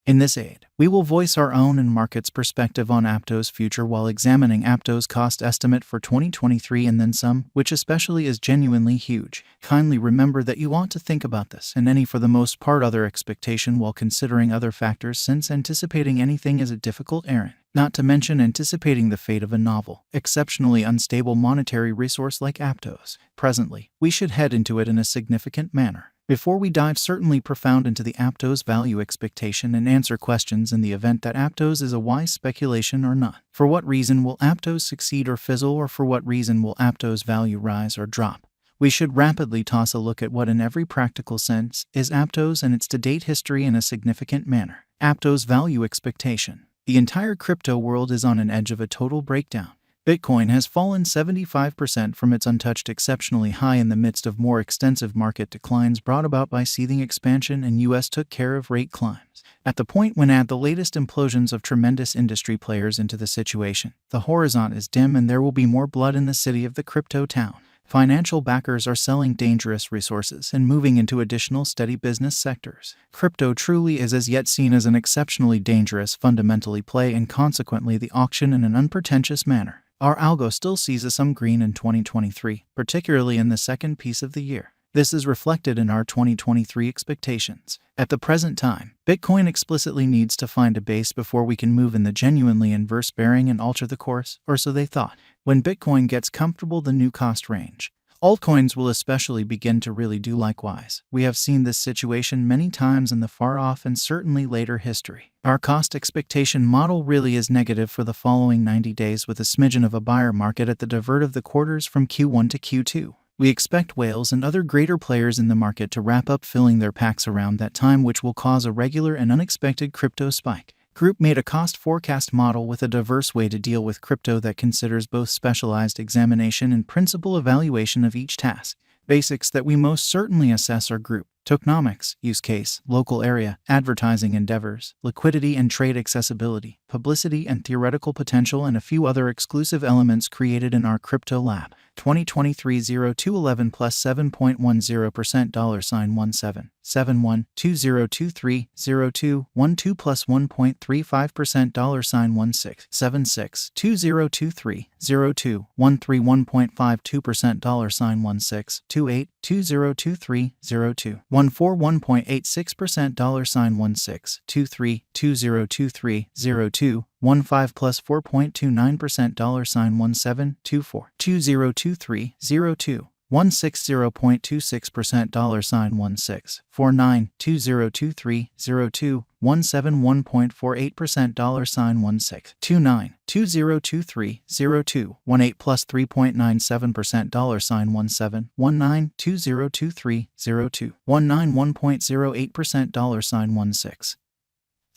In this aid, we will voice our own and market's perspective on Aptos' future while examining Aptos' cost estimate for 2023 and then some, which especially is genuinely huge. Kindly remember that you ought to think about this and any for the most part other expectation while considering other factors, since anticipating anything is a difficult errand. Not to mention anticipating the fate of a novel, exceptionally unstable monetary resource like Aptos. Presently, we should head into it in a significant manner. Before we dive certainly profound into the Aptos value expectation and answer questions in the event that Aptos is a wise speculation or not. For what reason will Aptos succeed or fizzle, or for what reason will Aptos value rise or drop? We should rapidly toss a look at what in every practical sense is Aptos and its to-date history in a significant manner. Aptos value expectation. The entire crypto world is on an edge of a total breakdown. Bitcoin has fallen 75% from its untouched exceptionally high in the midst of more extensive market declines brought about by seething expansion, and US took care of rate climbs. At the point when add the latest implosions of tremendous industry players into the situation, the horizon is dim and there will be more blood in the city of the crypto town. Financial backers are selling dangerous resources and moving into additional steady business sectors. Crypto truly is as yet seen as an exceptionally dangerous fundamentally play, and consequently the auction in an unpretentious manner. Our algo still sees a some green in 2023, particularly in the second piece of the year. This is reflected in our 2023 expectations. At the present time, Bitcoin explicitly needs to find a base before we can move in the genuinely inverse bearing and alter the course, or so they thought. When Bitcoin gets comfortable the new cost range, altcoins will especially begin to really do likewise. We have seen this situation many times in the far off and certainly later history. Our cost expectation model really is negative for the following 90 days, with a smidgen of a buyer market at the divert of the quarters from Q1 to Q2. We expect whales and other greater players in the market to wrap up filling their packs around that time, which will cause a regular and unexpected crypto spike. Group made a cost forecast model with a diverse way to deal with crypto that considers both specialized examination and principal evaluation of each task. Basics that we most certainly assess are group, tokenomics, use case, local area, advertising endeavors, liquidity and trade accessibility, publicity and theoretical potential, and a few other exclusive elements created in our crypto lab. 2023-02-11 plus 7.10% $17 71 2023 02 12 plus 1.35% $16 76 2023 02 13 1.52% $16 28 2023 02 14 1.86% $16 23 2023 02 15 plus 4.29% $17 24 2023 02 160.26% $16 49 2023 02 171.48% $16 29 2023 02 18 plus 3.97% $17 19 2023 02 191.08% $16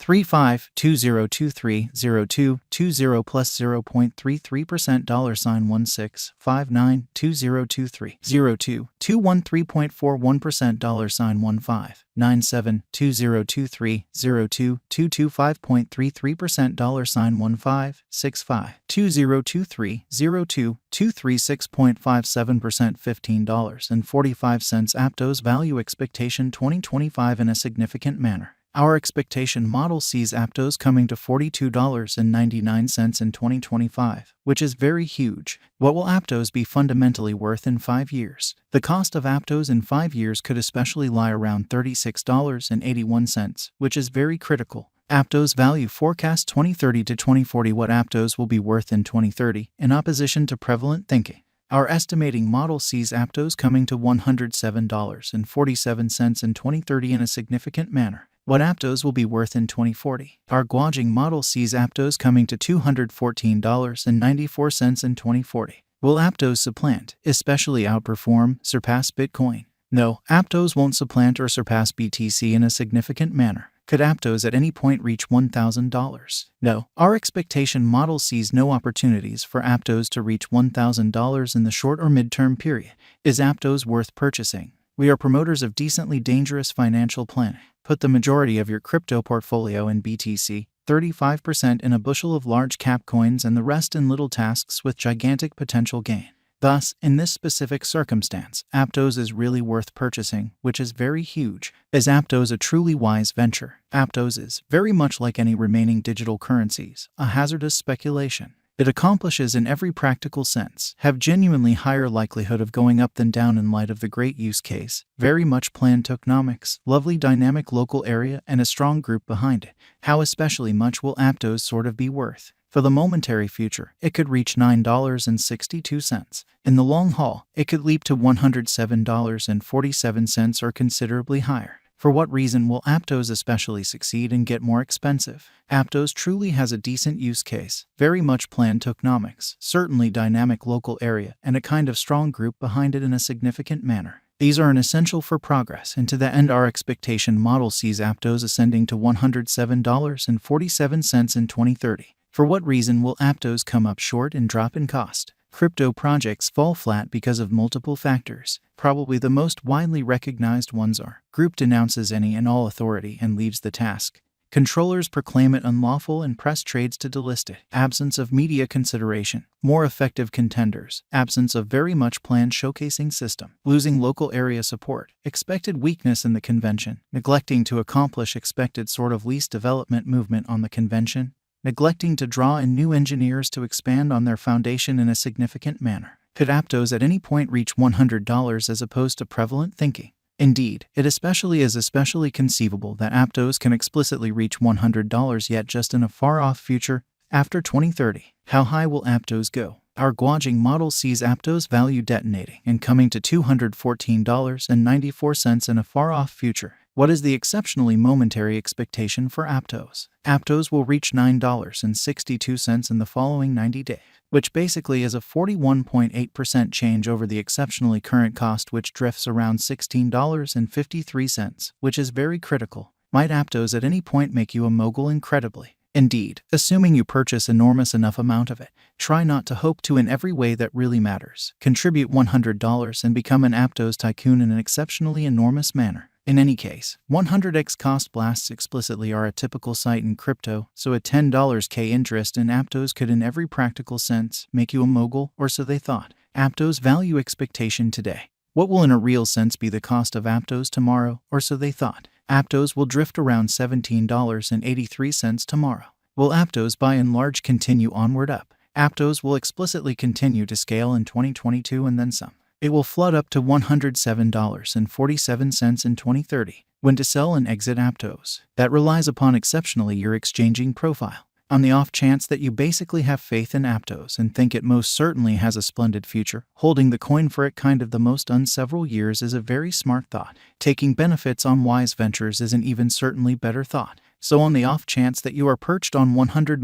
35 2023 02 20 plus 0.33% $16 59 2023 02 213.41% $15 97 2023 02 225.33% $15 65 2023 02 236.57% $15.45 Aptos value expectation 2025 in a significant manner. Our expectation model sees Aptos coming to $42.99 in 2025, which is very huge. What will Aptos be fundamentally worth in 5 years? The cost of Aptos in 5 years could especially lie around $36.81, which is very critical. Aptos value forecast 2030 to 2040. What Aptos will be worth in 2030, in opposition to prevalent thinking. Our estimating model sees Aptos coming to $107.47 in 2030 in a significant manner. What Aptos will be worth in 2040. Our gauging model sees Aptos coming to $214.94 in 2040. Will Aptos supplant, especially outperform, surpass Bitcoin? No, Aptos won't supplant or surpass BTC in a significant manner. Could Aptos at any point reach $1,000? No. Our expectation model sees no opportunities for Aptos to reach $1,000 in the short or mid-term period. Is Aptos worth purchasing? We are promoters of decently dangerous financial planning. Put the majority of your crypto portfolio in BTC, 35% in a bushel of large cap coins, and the rest in little tasks with gigantic potential gain. Thus, in this specific circumstance, Aptos is really worth purchasing, which is very huge. Is Aptos a truly wise venture? Aptos is, very much like any remaining digital currencies, a hazardous speculation. It accomplishes in every practical sense, have genuinely higher likelihood of going up than down in light of the great use case, very much planned tokenomics, lovely dynamic local area, and a strong group behind it. How especially much will Aptos sort of be worth? For the momentary future, it could reach $9.62. In the long haul, it could leap to $107.47 or considerably higher. For what reason will Aptos especially succeed and get more expensive? Aptos truly has a decent use case, very much planned tokenomics, certainly dynamic local area, and a kind of strong group behind it in a significant manner. These are an essential for progress, and to that end our expectation model sees Aptos ascending to $107.47 in 2030. For what reason will Aptos come up short and drop in cost? Crypto projects fall flat because of multiple factors. Probably the most widely recognized ones are: group denounces any and all authority and leaves the task. Controllers proclaim it unlawful and press trades to delist it. Absence of media consideration. More effective contenders. Absence of very much planned showcasing system. Losing local area support. Expected weakness in the convention. Neglecting to accomplish expected sort of least development movement on the convention. Neglecting to draw in new engineers to expand on their foundation in a significant manner. Could Aptos at any point reach $100 as opposed to prevalent thinking? Indeed, it is especially conceivable that Aptos can explicitly reach $100 yet just in a far-off future, after 2030. How high will Aptos go? Our gauging model sees Aptos value detonating and coming to $214.94 in a far-off future. What is the exceptionally momentary expectation for Aptos? Aptos will reach $9.62 in the following 90 days, which basically is a 41.8% change over the exceptionally current cost, which drifts around $16.53, which is very critical. Might Aptos at any point make you a mogul incredibly? Indeed, assuming you purchase enormous enough amount of it. Try not to hope to in every way that really matters. Contribute $100 and become an Aptos tycoon in an exceptionally enormous manner. In any case, 100x cost blasts explicitly are a typical sight in crypto, so a $10k interest in Aptos could in every practical sense make you a mogul, or so they thought. Aptos value expectation today. What will in a real sense be the cost of Aptos tomorrow, or so they thought? Aptos will drift around $17.83 tomorrow. Will Aptos by and large continue onward up? Aptos will explicitly continue to scale in 2022 and then some. It will flood up to $107.47 in 2030. When to sell and exit Aptos. That relies upon exceptionally your exchanging profile. On the off chance that you basically have faith in Aptos and think it most certainly has a splendid future, holding the coin for it kind of the most several years is a very smart thought. Taking benefits on wise ventures is an even certainly better thought. So on the off chance that you are perched on 100